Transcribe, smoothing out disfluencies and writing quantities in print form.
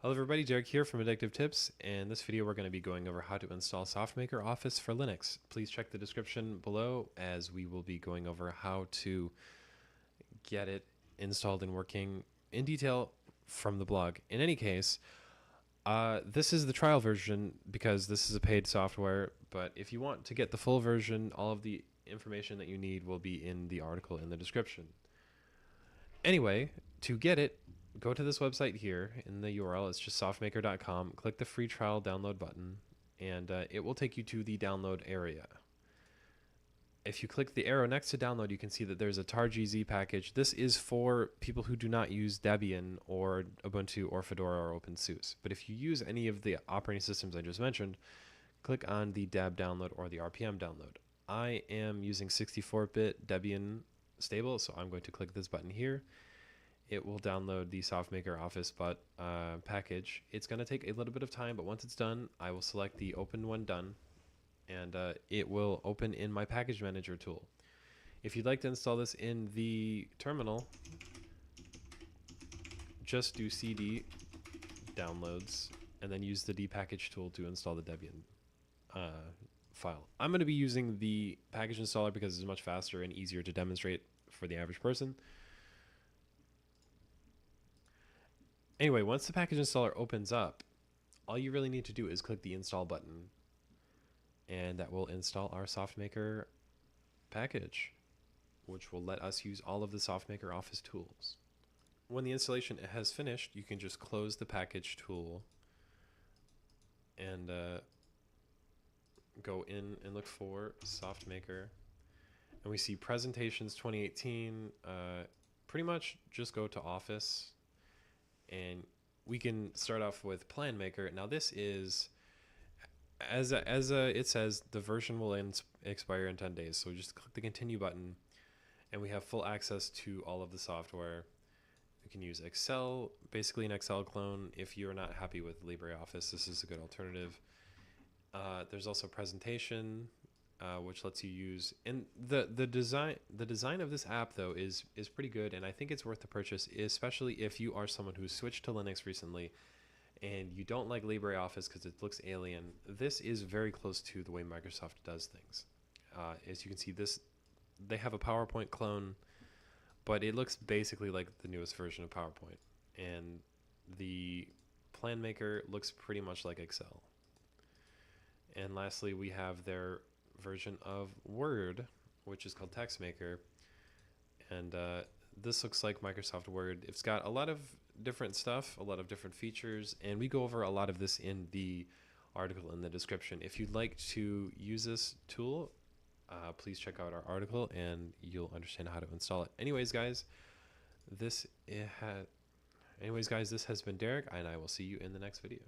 Hello everybody, Derek here from Addictive Tips, and in this video we're going to be going over how to install Softmaker Office for Linux. Please check the description below as we will be going over how to get it installed and working in detail from the blog. In any case, this is the trial version because this is a paid software, but if you want to get the full version, all of the information that you need will be in the article in the description. Anyway, to get it, go to this website here in the URL. It's just softmaker.com. Click the free trial download button, and it will take you to the download area. If you click the arrow next to download, you can see that there's a tar.gz package. This is for people who do not use Debian or Ubuntu or Fedora or OpenSUSE. But if you use any of the operating systems I just mentioned, click on the deb download or the RPM download. I am using 64-bit Debian stable, so I'm going to click this button here. It will download the Softmaker Office package. It's going to take a little bit of time, but once it's done, I will select the open when done, and it will open in my package manager tool. If you'd like to install this in the terminal, just do cd downloads and then use the dpackage tool to install the Debian file. I'm going to be using the package installer because it's much faster and easier to demonstrate for the average person. Anyway, once the package installer opens up, all you really need to do is click the install button, and that will install our Softmaker package, which will let us use all of the Softmaker Office tools. When the installation has finished, you can just close the package tool and go in and look for Softmaker. And we see presentations 2018. Pretty much just go to Office. And we can start off with Plan Maker. Now this is, it says the version will expire in 10 days. So just click the continue button and we have full access to all of the software. You can use Excel, basically an Excel clone. If you're not happy with LibreOffice, this is a good alternative. There's also presentation, which lets you use, and the design of this app though is pretty good, and I think it's worth the purchase, especially if you are someone who's switched to Linux recently and you don't like LibreOffice because it looks alien. This is very close to the way Microsoft does things. As you can see, they have a PowerPoint clone, but it looks basically like the newest version of PowerPoint, and the Plan Maker looks pretty much like Excel. And lastly, we have their version of Word, which is called TextMaker, and this looks like Microsoft Word. It's got a lot of different stuff, a lot of different features, and we go over a lot of this in the article in the description. If you'd like to use this tool, please check out our article and you'll understand how to install it. Anyways guys, this has been Derek, and I will see you in the next video.